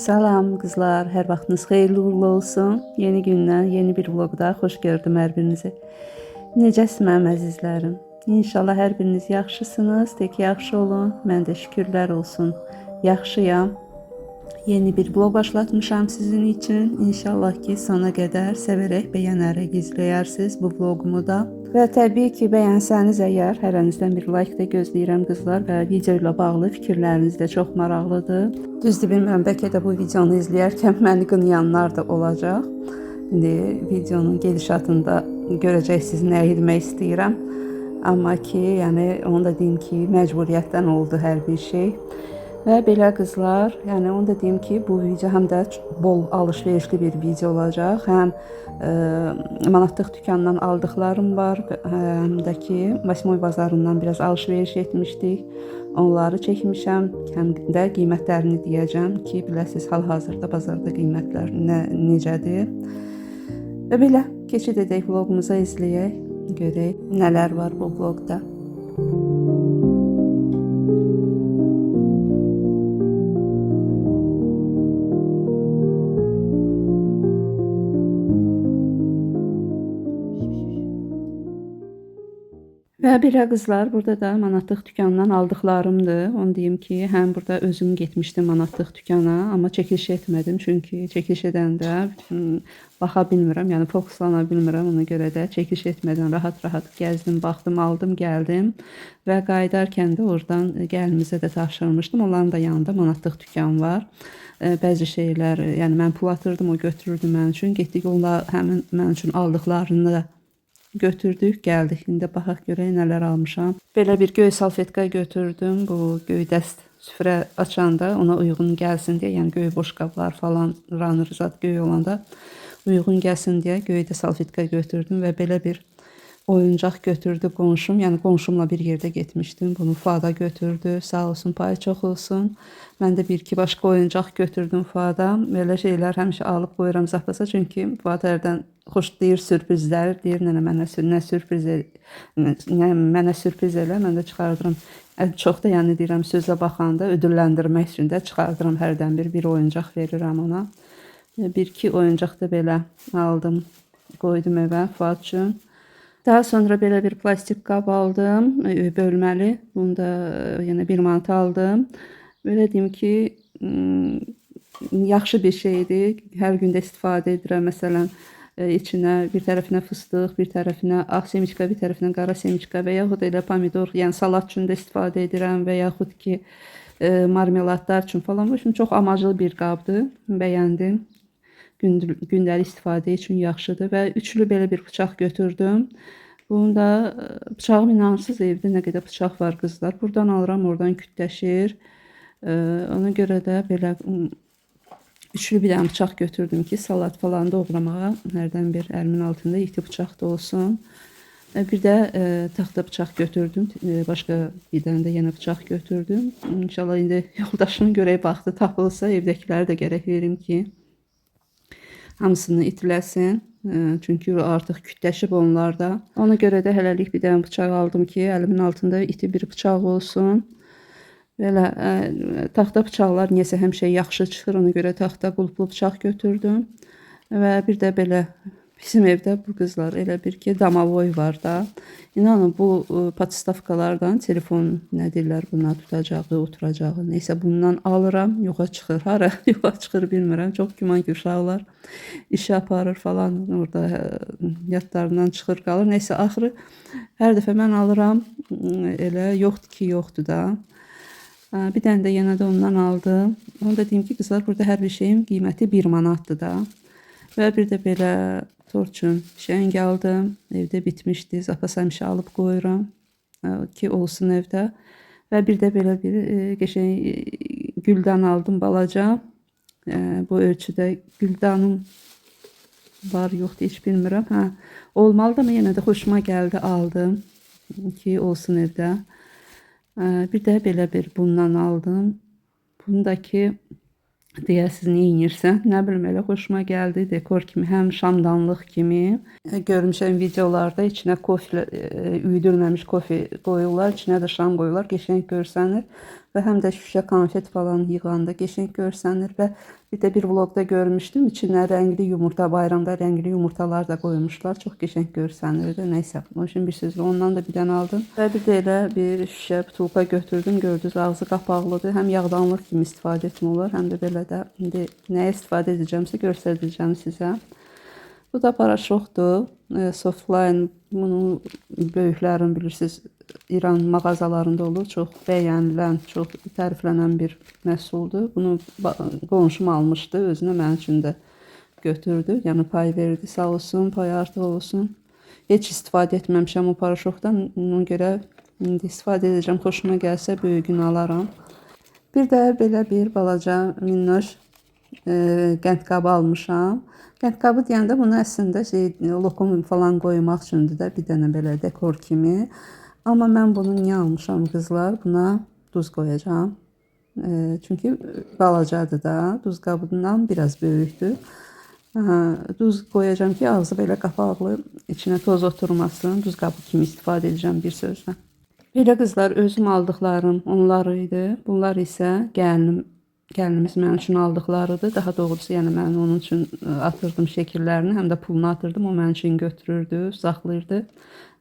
Salam kızlar, hər vaxtınız xeyirli uğurlu olsun. Yeni gündən, yeni bir vlogda xoş gördüm hər birinizi. Necəsiz mənim əzizlərim? İnşallah hər biriniz yaxşısınız, tək yaxşı olun. Mən də şükürlər olsun, yaxşıyam. Yeni bir vlog başlatmışam sizin için. İnşallah ki sona qədər sevərək, bəyənərək izləyərsiniz bu vlogumu da. Və təbii ki, bəyənsəniz əgər, hər əlinizdən bir like də gözləyirəm qızlar və video ilə bağlı fikirləriniz də çox maraqlıdır. Düzdür, bilmirəm, bəlkə də bu videonu izləyərkən məni qınayanlar da olacaq. İndi videonun gedişatında görəcəksiniz nə etmək istəyirəm. Amma ki, yəni onu da deyim ki, məcburiyyətdən oldu hər bir şey. Və belə qızlar, yəni onu da deyim ki, bu video həm də bol alışverişli bir video olacaq. Həm manatlıq dükanından aldıqlarım var, həm də ki, 8 bazarından biraz alışveriş etmişdik. Onları çəkmişəm, həm də qiymətlərini deyəcəm ki, biləsiniz hal-hazırda bazarda qiymətlər necədir. Və belə keçid edək vlogumuza, izləyək, görək nələr var bu vlogda. Və belə qızlar, burada da manatlıq dükanından aldıqlarımdır. Onu deyim ki, həm burada özüm getmişdim manatlıq dükana, amma çəkiliş etmədim. Çünki çəkiliş edəndə baxa bilmirəm, yəni fokuslana bilmirəm. Ona görə də çəkiliş etmədən rahat-rahat gəzdim, baxdım, aldım, gəldim. Və qayıdarkən də oradan gəlinimizə də tapşırmışdım. Onların da yanında manatlıq dükan var. Bəzi şeylər, yəni mən pul atırdım, o götürürdü mən üçün. Getdik, onlar həmin mən üçün aldıqlarını da götürdük, gəldik. İndi baxaq görək nələr almışam. Belə bir göy salfetka götürdüm. Bu göy dəst süfrə açanda ona uyğun gəlsin deyə, yəni göy boşqablar falan, ranır zat göy olanda uyğun gəlsin deyə göy də salfetka götürdüm və belə bir oyuncaq götürdü qonşum. Yəni qonşumla bir yerdə getmişdim. Bunu Fuada götürdü. Sağ olsun, payı çox olsun. Mən də bir-iki başqa oyuncaq götürdüm Fuada. Belə şeylər həmişə alıb qoyuram zapasa. Çünki Fuada hərdən xoşlayır sürprizlər. Deyir, nənə mənə sürpriz elə. Mən də çıxardıram. Çox da yəni deyirəm, sözlə baxanda ödülləndirmək üçün də çıxardıram hərdən bir oyuncaq verirəm ona. Bir-iki oyuncaq da belə aldım. Qoydum evə Fuad üçün. Daha sonra belə bir plastik qab aldım, bölməli. Bunu da yəni 1 manata aldım. Belə deyim ki, yaxşı bir şeydir. Hər gün də istifadə edirəm. Məsələn, içinə bir tərəfinə fıstıq, bir tərəfinə ağ semiçka, bir tərəfinə qara semiçka və yaxud elə pomidor, yəni salat üçün də istifadə edirəm və yaxud ki, marmeladlar üçün falan. Bu üçün çox amaclı bir qabdır. Bəyəndim. Gündəlik istifadə üçün yaxşıdır və üçlü belə bir bıçaq götürdüm. Bunu da bıçağım inansız evdə nə qədər bıçaq var qızlar. Buradan alıram, oradan kütləşir. Ona görə də belə üçlü bir dənə bıçaq götürdüm ki, salat falan doğramağa hərdən bir əlimin altında iti bıçaq da olsun. Bir də taxta bıçaq götürdüm. Başqa bir dənə də yenə bıçaq götürdüm. İnşallah indi yoldaşımın görək vaxtı tapılsa evdəkiləri də gərək verim ki, hamısını itiləsin. Çünki artıq kütləşib onlarda. Ona görə də hələlik bir dənə bıçaq aldım ki, əlimin altında iti bir bıçaq olsun. Belə taxta bıçaqlar niyəsə həmişə yaxşı çıxır. Ona görə taxta qulplu bıçaq götürdüm. Və bir də belə bizim evdə bu qızlar elə bir ki, damavoy var da. İnanın bu podstavkalardan telefon nə deyirlər buna, tutacağı, oturacağı, neysə bundan alıram, yoxa çıxır. Hara yoxa çıxır bilmirəm. Çox güman ki, uşaqlar işə aparır falan, orada yadlarından çıxır qalır. Neysə axırı hər dəfə mən alıram, elə yoxdur ki, yoxdur da. Bir dənə də yenə də ondan aldım. Onu da deyim ki, qızlar, burada hər bir şeyin qiyməti 1 manatdır da. Və bir də belə tort üçün şəng aldım. Evdə bitmişdi. Zapas həmişə alıb qoyuram ki, olsun evdə. Və bir də belə bir qəşəng güldan aldım balaca. Bu ölçüdə güldanım var, yoxdur, heç bilmirəm. Olmalıdır amma yenə də xoşuma gəldi, aldım ki, olsun evdə. Bir də belə bir bundan aldım. Bundakı deyəsiz neyinirsən, nə bilim, elə xoşuma gəldi, dekor kimi, həm şamdanlıq kimi. Görmüşəm videolarda içinə kofe, üyüdülməmiş kofe qoyurlar, içinə də şam qoyurlar, qəşəng görsənir. və həm də şüşə konfet falan yığanda qəşəng görsənir və bir də bir vloqda görmüşdüm. İçinə rəngli yumurta, bayramda rəngli yumurtalar da qoymuşlar. Çox qəşəng görsənirdi. Nəysə, onun üçün bir sözlə ondan da bir dənə aldım. Və bir də elə bir şüşə butulka götürdüm. Gördünüz, ağzı qapaqlıdır. Həm yağdanlıq kimi istifadə etmək olar, həm də belə də indi nəyə istifadə edəcəmsə göstərəcəm sizə. Bu da paraşokdur. Softline, bunu böyüklərin bilirsiniz İran mağazalarında olur. Çox bəyənilən, çox təriflənən bir məhsuldur. Bunu qonşum almışdı, özünə mənim üçün də götürdü. Yəni pay verdi, sağ olsun, pay artıq olsun. Heç istifadə etməmişəm o paraşokdan. Ona görə indi istifadə edəcəm. Xoşuma gəlsə böyüyünü alaram. Bir də belə bir balaca minnoş qəndqabı almışam. Qəndqabı deyəndə bunu əslində lokum falan qoymaq üçündür də, bir dənə belə dekor kimi. Amma mən bunu niyə almışam qızlar? Buna duz qoyacağam. Çünki balacadır da, duz qabından biraz böyükdür. Duz qoyacağım ki, ağzı belə qapaqlı, içinə toz oturmasın. Duz qabı kimi istifadə edəcəm bir sözlə. Belə qızlar, özüm aldıqlarım onlar idi. Bunlar isə gəlinimiz mənim üçün aldıqlarıdır. Daha doğrusu, yəni mən onun üçün atırdım şəkillərini, həm də pulunu atırdım. O mənim üçün götürürdü, saxlayırdı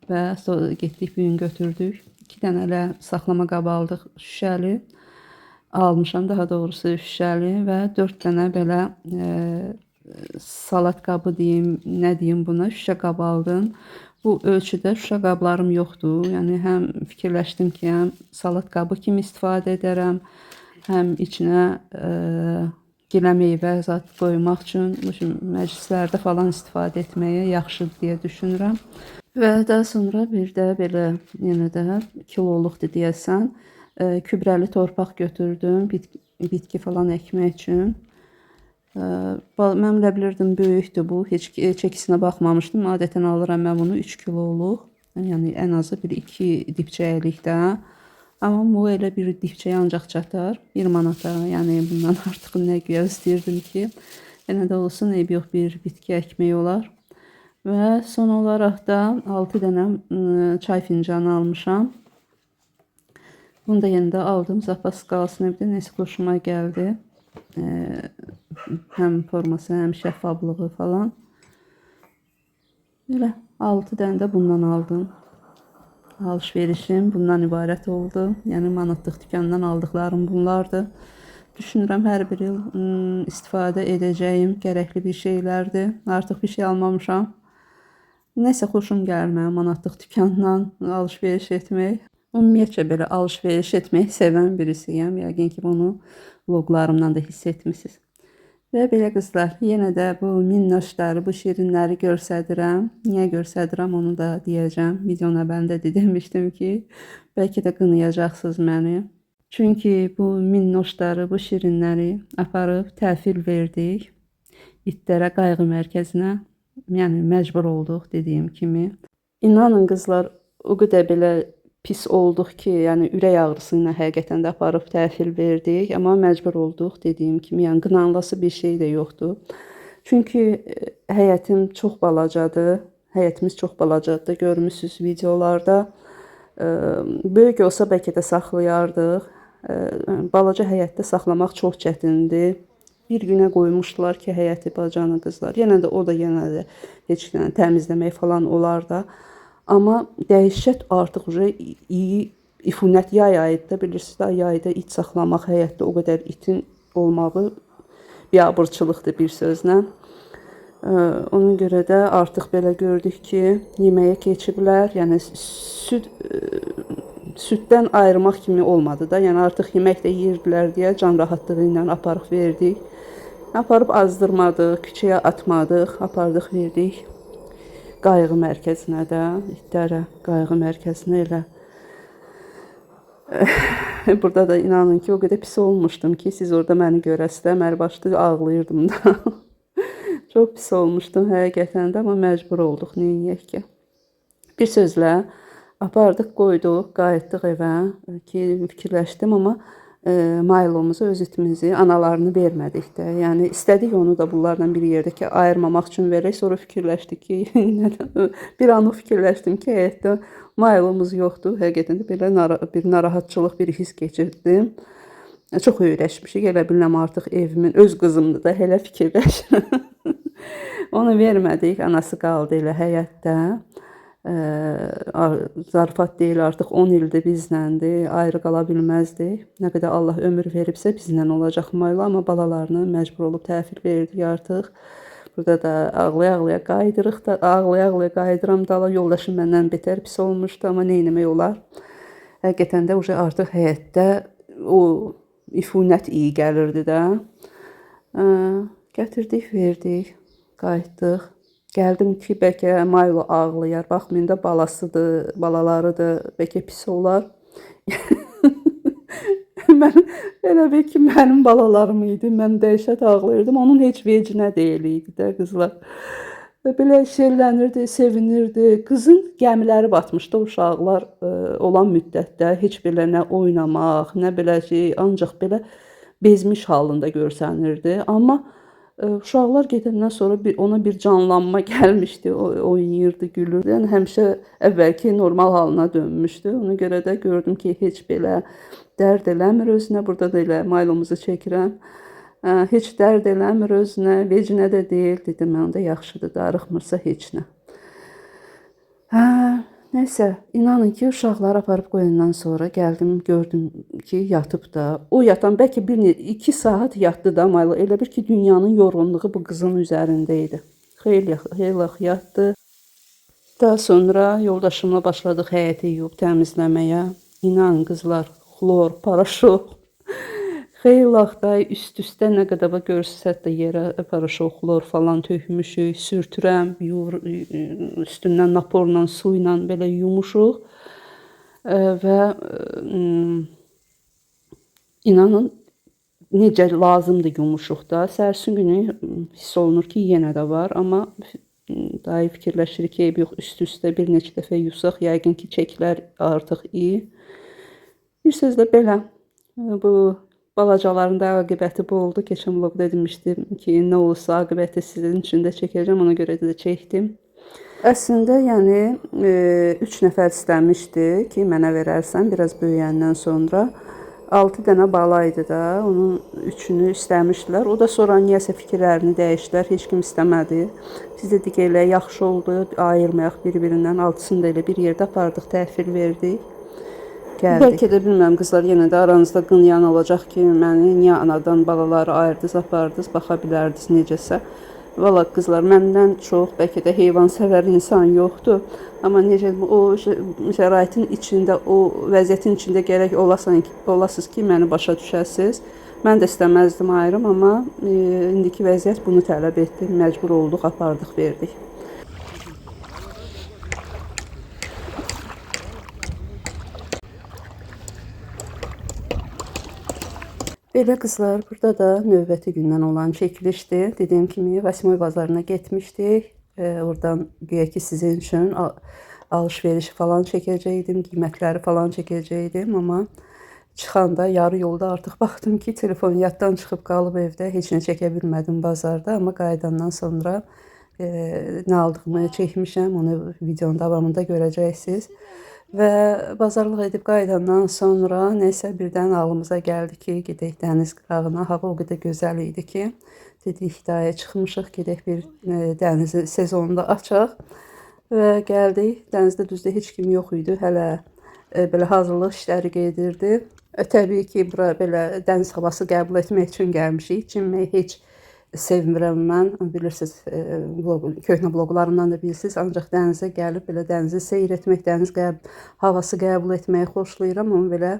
və sonra getdik bu gün götürdük. 2 dənə elə saxlama qabı aldıq, şüşəli. Almışam daha doğrusu şüşəli və 4 dənə belə salat qabı deyim, nə deyim buna, şüşə qabı aldım. Bu ölçüdə şüşə qablarım yoxdur. Yəni həm fikirləşdim ki, həm salat qabı kimi istifadə edərəm, həm içinə gilə meyvə zat qoymaq üçün məclislərdə falan istifadə etməyə yaxşıdır deyə düşünürəm. Və daha sonra bir də belə yenə də kiloluqdur deyəsən, kübrəli torpaq götürdüm bitki falan əkmək üçün. Mən elə bilirdim böyükdür bu, heç çəkisinə baxmamışdım. Adətən alıram mən bunu 3 kiloluq, yəni ən azı bir 2 dibçəklikdə. Amma bu elə bir dibçəyə ancaq çatar 1 manata. Yəni bundan artıq nə güya istəyirdim ki, yenə də olsun, eyb yox, bir bitki əkmək olar. Və son olaraq da 6 dənə çay fincanı almışam. Bunu da yenə də aldım, zapas qalsın evdə, nəsə xoşuma gəldi. Həm forması, həm şəffaflığı falan. Elə 6 dənə də bundan aldım. Alışverişim bundan ibarət oldu. Yəni manatlıq dükandan aldıqlarım bunlardır. Düşünürəm hər bir il istifadə edəcəyim gərəkli bir şeylərdir. Artıq bir şey almamışam. Nəsə xoşum gəlir mənim manatlıq dükandan alışveriş etmək. Ümumiyyətcə belə alışveriş etmək sevən birisiyəm. Yəqin ki, bunu vloqlarımdan da hiss etmişsiniz. Və belə qızlar, yenə də bu minnoşları, bu şirinləri göstərirəm. Niyə göstərirəm onu da deyəcəm. Videonun əvvəlində demişdim ki, bəlkə də qınayacaqsınız məni. Çünki bu minnoşları, bu şirinləri aparıb təhvil verdik itlərə qayğı mərkəzinə. Yəni məcbur olduq dediyim kimi. İnanın qızlar, o qədər belə pis olduq ki, yəni ürək ağrısı ilə həqiqətən də aparıb təhvil verdik, amma məcbur olduq dediyim kimi, yəni qınanlası bir şey də yoxdur. Çünki həyətim çox balacadır, həyətimiz çox balacadır, görmüsünüz videolarda. Böyük olsa bəlkə də saxlayardıq, balaca həyətdə saxlamaq çox çətindir. Bir günə qoymuşdular ki, həyəti bacanı qızlar. Yenə də heç təmizləmək falan olar da. Amma dəhşət artıq iyi ifunət yay ayıdır da, bilirsiniz də, yayda it saxlamaq həyətdə o qədər itin olmağı biabırçılıqdır bir sözlə. Ona görə də artıq belə gördük ki, yeməyə keçiblər. Yəni süddən ayırmaq kimi olmadı da. Yəni artıq yemək də yeyirdilər deyə can rahatlığı ilə aparıq verdik. Aparıb azdırmadıq, küçəyə atmadıq, apardıq verdik. Qayğı mərkəzinə də, itlərə qayğı mərkəzinə elə. Burada da inanın ki, o qədər pis olmuşdum ki, siz orada məni görəsiz də, mən başda ağlayırdım da. Çox pis olmuşdum həqiqətən də, amma məcbur olduq, neyəyək ki. Bir sözlə, apardıq, qoyduq, qayıtdıq evə ki, fikirləşdim, amma Maylomuzu, öz itimizi, analarını vermədik də. Yəni istədik onu da bunlarla bir yerdəki ayırmamaq üçün verək. Sonra fikirləşdik ki, bir an fikirləşdim ki, həyatda Maylomuz yoxdur. Həqiqətən də belə bir narahatçılıq, bir his keçirdim. Çox öyrəşmişik. Elə bilirəm artıq evimin öz qızımdır da, elə fikirləşirəm. Onu vermədik. Anası qaldı elə həyətdə. Zarafat deyil, artıq 10 ildir bizləndir, ayrı qala bilməzdik. Nə qədər Allah ömür veribsə bizlə olacaq Maylo, amma balalarını məcbur olub təhvil verdik artıq. Burada da ağlaya-ağlaya qayıdırıq da, ağlaya-ağlaya qayıdıram dala. Yoldaşım məndən betər pis olmuşdu, amma nə etmək olar? Həqiqətən də artıq həyətdə o ifunət iyi gəlirdi də. Gətirdik, verdik, qayıtdıq. Gəldim ki, bəlkə Maylo ağlayar. Baxmayın da balasıdır, balalarıdır, bəlkə pis olar. Mən elə bil ki, mənim balalarım idi. Mən dəhşət ağlayırdım. Onun heç vecinə deyil idi də qızlar. Belə şeylənirdi, sevinirdi. Qızın gəmiləri batmışdı uşaqlar olan müddətdə. Heç belə nə oynamaq, nə belə şey, ancaq belə bezmiş halında görsənirdi. Amma uşaqlar gedəndən sonra ona bir canlanma gəlmişdi, oynayırdı, gülürdü. Yəni həmişə əvvəlki normal halına dönmüşdü. Ona görə də gördüm ki, heç belə dərd eləmir özünə. Burada da elə Maylomuzu çəkirəm. Heç dərd eləmir özünə, vecinə də deyil. Dedim, mən də yaxşıdır, darıxmırsa heç nə. Nəysə, inanın ki, uşaqları aparıb qoyandan sonra gəldim, gördüm ki, yatıb da. O yatan bəlkə 2 saat yatdı da Maylo. Elə bir ki, dünyanın yorğunluğu bu qızın üzərində idi. Xeyli yatdı. Daha sonra yoldaşımla başladıq həyəti yuyub təmizləməyə. İnanın qızlar, xlor, paraşok. Xeyli vaxtda üst-üstə nə qədər görürsünüz, hətta yerə paraşok, xlor falan tökmüşük, sürtürəm, üstündən naporla, su ilə belə yumuşuq və inanın necə lazımdır yumuşuq da. Sərsin günü hiss olunur ki, yenə də var, amma dahi fikirləşirik ki, yox, üst-üstə bir neçə dəfə yusaq, yəqin ki, çəkilər artıq iyi. Bir sözlə belə, bu balacaların da aqibəti bu oldu. Keçən vlogda demişdim ki, nə olursa aqibəti sizin üçün də çəkəcəm, ona görə də çəkdim. Əslində, yəni 3 nəfər istəmişdi ki, mənə verərsən biraz böyüyəndən sonra. 6 dənə bala idi da, onun 3-ünü istəmişdilər. O da sonra niyəsə fikirlərini dəyişdilər, heç kim istəmədi. Biz dedik elə yaxşı oldu, ayırmayaq bir-birindən, 6-sını da elə bir yerdə apardıq, təhvil verdik. Gəldik. Bəlkə də bilməm qızlar, yenə də aranızda qınyan olacaq ki, məni niyə anadan balaları ayırdınız, apardınız, baxa bilərdiniz necəsə. Valla qızlar, məndən çox bəlkə də heyvansevər insan yoxdur. Amma necə o şəraitin içində, o vəziyyətin içində gərək olasınız ki, məni başa düşəsiniz. Mən də istəməzdim ayrım, amma indiki vəziyyət bunu tələb etdi. Məcbur olduq, apardıq, verdik. Belə qızlar, burada da növbəti gündən olan çəkilişdir. Dediyim kimi, Vasimoy bazarına getmişdik. Oradan güya ki, sizin üçün alış-veriş falan çəkəcəkdim, qiymətləri falan çəkəcəkdim. Amma çıxanda, yarı yolda artıq baxdım ki, telefon yaddan çıxıb qalıb evdə. Heç nə çəkə bilmədim bazarda. Amma qayıdandan sonra nə aldığımı çəkmişəm. Onu videonun davamında görəcəksiniz. Və bazarlıq edib qayıdandan sonra nəsə birdən ağlımıza gəldi ki, gedək dəniz qırağına. Hava o qədər gözəl idi ki, dedik daya çıxmışıq, gedək bir dənizi sezonunda açaq. Və gəldik, dənizdə düzdə heç kim yox idi, hələ belə hazırlıq işləri gedirdi. Təbii ki, bura belə dəniz havası qəbul etmək üçün gəlmişik. Çimmək heç sevmirəm mən, bilirsiniz, köhnə bloqlarımdan da bilirsiniz, ancaq dənizə gəlib belə dənizi seyr etmək, dəniz havası qəbul etməyi xoşlayıram, amma belə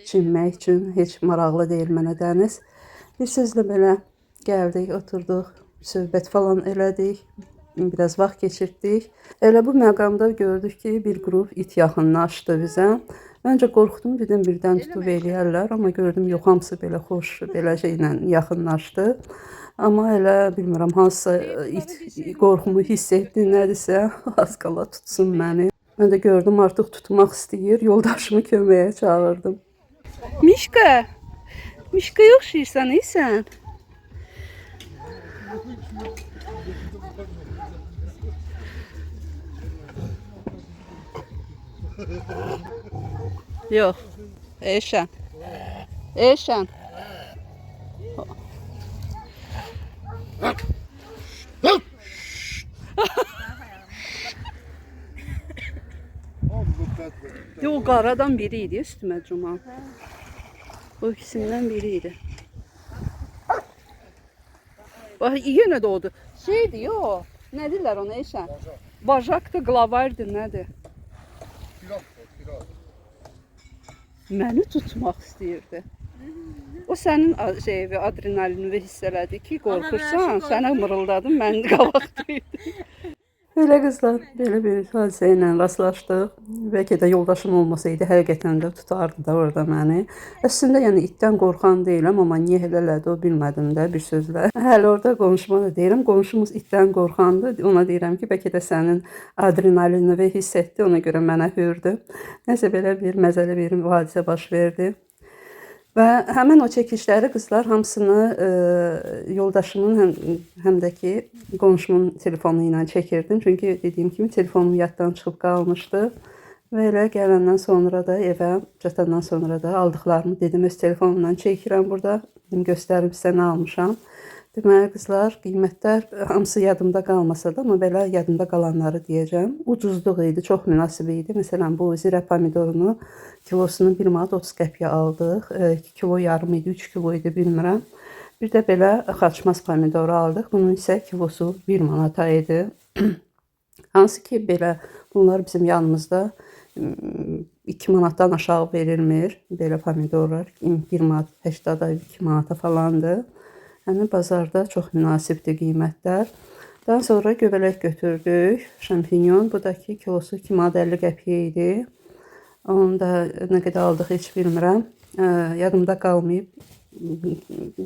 çimmək üçün heç maraqlı deyil mənə dəniz. Bir sözlə belə gəldik, oturduq, söhbət falan elədik, biraz vaxt keçirdik. Elə bu məqamda gördük ki, bir qrup it yaxınlaşdı bizə. Məncə qorxdum, dedim birdən tutub eləyərlər, amma gördüm yox, hamısı belə xoş, belə şeylə yaxınlaşdı. Amma elə bilmirəm, hansısa it qorxumu hiss etdi, nədirsə, az qala tutsun məni. Mən də gördüm, artıq tutmaq istəyir, yoldaşımı köməyə çağırdım. Mişka, Mişqaya oxşayırsan sən. Yox. Eşən. Eşən. O qaradan biri idi üstümə cuman. O ikisindən biri idi. Bax, yenə də odur. Şeydir, yox. Nə deyirlər ona Eşən? Bajaqdır, qlavardır, nədir? Məni tutmaq istəyirdi. O sənin adrenalini hiss elədi ki, qorxursan, sənə mırıldadım, mən qabaqdaydım. Belə qızlar, belə bir hadisə ilə rastlaşdıq. Bəlkə də yoldaşım olmasaydı, həqiqətən də tutardı da orada məni. Əslində, yəni itdən qorxan deyiləm, amma niyə elə elədi, o bilmədim də bir sözlə. Hələ orada qonşuma da deyirəm, qonşumuz itdən qorxandı. Ona deyirəm ki, bəlkə də sənin adrenalini hiss etdi, ona görə mənə hürdü. Nəsə belə bir məzəli bir hadisə baş verdi. Və həmin o çəkilişləri qızlar hamısını yoldaşımın həm də ki qonşumun telefonu ilə çəkirdim. Çünki dediyim kimi telefonum yaddan çıxıb qalmışdı. Və elə gələndən sonra da evə çatandan sonra da aldıqlarımı dedim öz telefonumdan çəkirəm burada. Dedim göstərim sizə nə almışam. Deməli qızlar, qiymətlər hamısı yadımda qalmasa da, amma belə yadımda qalanları deyəcəm. Ucuzluq idi, çox münasib idi. Məsələn, bu zirə pomidorunu kilosunu 1 manat 30 qəpiyə aldıq. 2 kilo yarım idi, 3 kilo idi, bilmirəm. Bir də belə xaçmaz pomidoru aldıq. Bunun isə kilosu 1 manata idi. Hansı ki, belə bunlar bizim yanımızda 2 manatdan aşağı verilmir. Belə pomidorlar 1 manat 80-da 2 manata falandır. Yəni bazarda çox münasibdir qiymətlər. Daha sonra göbələk götürdük. Şampinyon, bu da ki kilosu 2 manat 50 qəpiyə idi. Onu da nə qədər aldıq heç bilmirəm. Yadımda qalmayıb.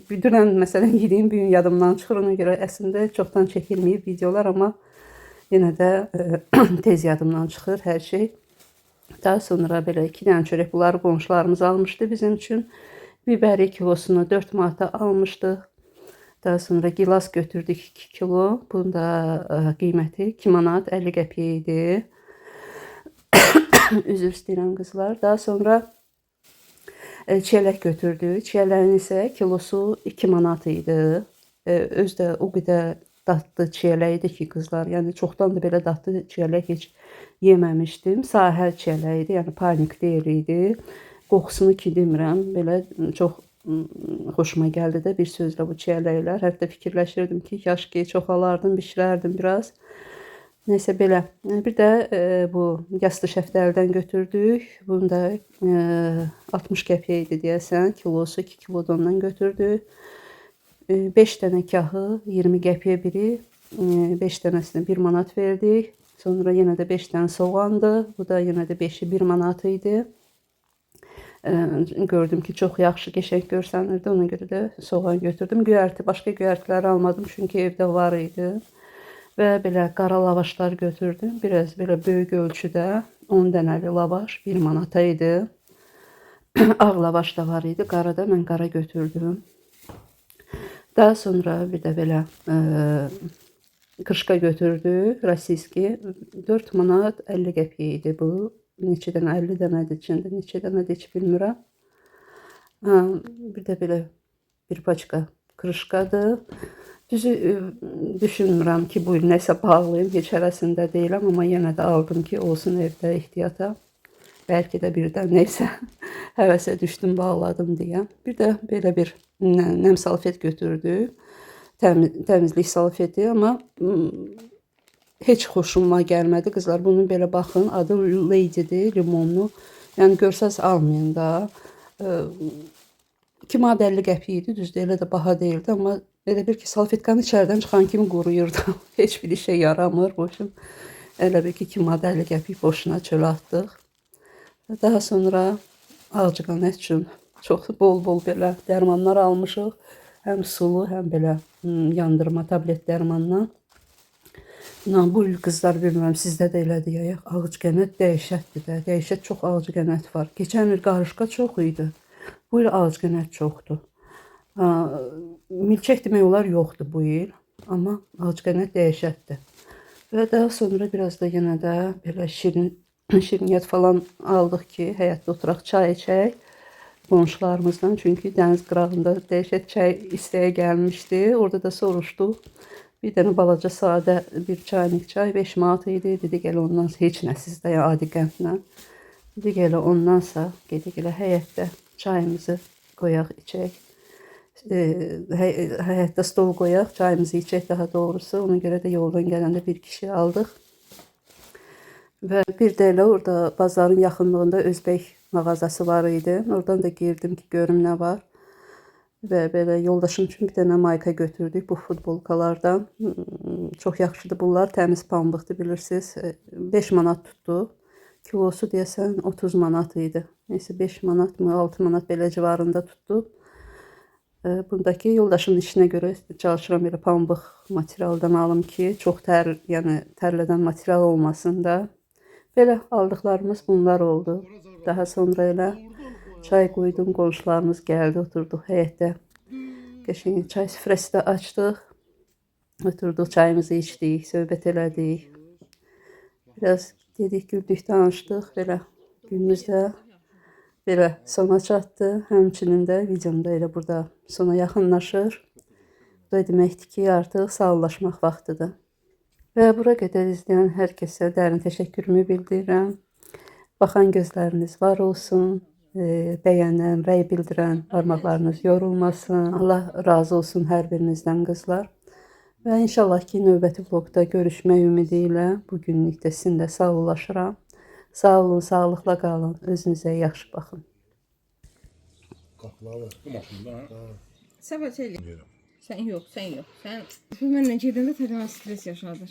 Dünən məsələn yediyim bir gün yadımdan çıxır. Ona görə əslində çoxdan çəkilməyib videolar, amma yenə də tez yadımdan çıxır hər şey. Daha sonra belə 2 dənə çörək bunları qonşularımız almışdı bizim üçün. Biberi kilosunu 4 manata almışdıq. Daha sonra gilas götürdük 2 kilo. Bunun da qiyməti 2 manat 50 qəpiyə idi. Üzr istəyirəm qızlar. Daha sonra çiyələk götürdük. Çiyələyin isə kilosu 2 manat idi. Özdə o qədər dadlı çiyələk idi ki qızlar. Yəni çoxdan da belə dadlı çiyələk heç yeməmişdim. Sahəl çiyələk idi, yəni panik deyil idi. Qoxusunu ki demirəm, belə çox xoşuma gəldi də bir sözlə bu çiyələklər. Hətta fikirləşirdim ki, kaş ki çoxalardım, bişirərdim biraz. Nəysə belə. Bir də bu yastı şəftəlidən götürdük. Bunu da 60 qəpiyə idi deyəsən. Kilosu 2 kilodan ondan götürdük. 5 dənə kahı 20 qəpiyə biri. 5 dənəsinə 1 manat verdik. Sonra yenə də 5 dənə soğandı. Bu da yenə də 5-i 1 manat idi. Gördüm ki çox yaxşı qəşəng görsənirdi, ona görə də soğan götürdüm. Göyərti, başqa göyərtilər almadım çünki evdə var idi. Və belə qara lavaşlar götürdüm. Biraz belə böyük ölçüdə 10 dənəli lavaş 1 manata idi. Ağ lavaş da var idi, qara da mən qara götürdüm. Daha sonra bir də belə qırışqa götürdük, rasiski 4 manat 50 qəpiyə idi bu. Neçə dənə 50 dənədir içində, neçə dənədir heç bilmirəm. Bir də belə bir paçka qırışqadır. Düzü düşünmürəm ki, bu il nəsə bağlayım, heç hərəsində deyiləm, amma yenə də aldım ki, olsun evdə ehtiyata. Bəlkə də birdən neysə həvəsə düşdüm, bağladım deyə. Bir də belə bir nəm salfet götürdük. Təmizlik salfeti, amma heç xoşuma gəlmədi qızlar. Bunun belə baxın, adı Lady'dir, limonlu. Yəni görsəz almayın da. 2 manat 50 qəpiyə idi, düzdür, elə də baha deyildi, amma elə bir ki salfetkanı içərdən çıxan kimi quruyurdu. Heç bir işə yaramır, boşun. Elə bir ki 2 manat 50 qəpik boşuna çölə atdıq. Daha sonra ağcaqanad üçün çox bol-bol belə dərmanlar almışıq. Həm sulu, həm belə yandırma tablet dərmanla. Bu il qızlar bilmirəm, sizdə də elədir ya, ağcaqanad dəhşətdir də, dəhşət çox ağcaqanad var. Keçən il qarışqa çox idi, bu il ağcaqanad çoxdur. Milçək demək olar yoxdur bu il, amma ağcaqanad dəhşətdir. Və daha sonra biraz da yenə də belə şirniyyat falan aldıq ki, həyətdə oturaq çay içək qonşularımızdan. Çünki dəniz qırağında dəhşət çay istəyə gəlmişdi. Orada da soruşduq. Bir dənə balaca sadə bir çaynik çay 5 manat idi. Dedik elə ondan heç nə sizdə ya adi qəndlə. Dedik elə ondansa gedək elə həyətdə çayımızı qoyaq içək. Həyətdə stol qoyaq, çayımızı içək daha doğrusu. Ona görə də yoldan gələndə bir kişi aldıq. Və bir də elə orada bazarın yaxınlığında Özbək mağazası var idi. Oradan da girdim ki, görüm nə var. Və belə yoldaşım üçün bir dənə mayka götürdük bu futbolkalardan. Çox yaxşıdır bunlar, təmiz pambıqdır bilirsiniz. 5 manat tutdu. Kilosu deyəsən 30 manat idi. Neysə 5 manat mı, 6 manat belə civarında tutdu. Bundakı yoldaşımın işinə görə çalışıram elə pambıq materialdan alım ki, çox yəni tərlədən material olmasın da. Belə aldıqlarımız bunlar oldu. Daha sonra elə çay qoydum, qonşularımız gəldi, oturduq həyətdə. Qəşəng çay süfrəsi də açdıq. Oturduq, çayımızı içdik, söhbət elədik. Biraz dedik, güldük, danışdıq. Belə günümüz də belə sona çatdı. Həmçinin də videom da elə burada sona yaxınlaşır. Bu da deməkdir ki, artıq sağollaşmaq vaxtıdır. Və bura qədər izləyən hər kəsə dərin təşəkkürümü bildirirəm. Baxan gözləriniz var olsun. Bəyənən, rəy bildirən barmaqlarınız yorulmasın. Allah razı olsun hər birinizdən qızlar. Və inşallah ki, növbəti vlogda görüşmək ümidi ilə bugünlük də sizinlə sağollaşıram. Sağ olun, sağlıqla qalın. Özünüzə yaxşı baxın. Qapıları. Bu maşında, hə? Səbət elə. Sən yox. Sən mənlə gedəndə tədən stres yaşadır.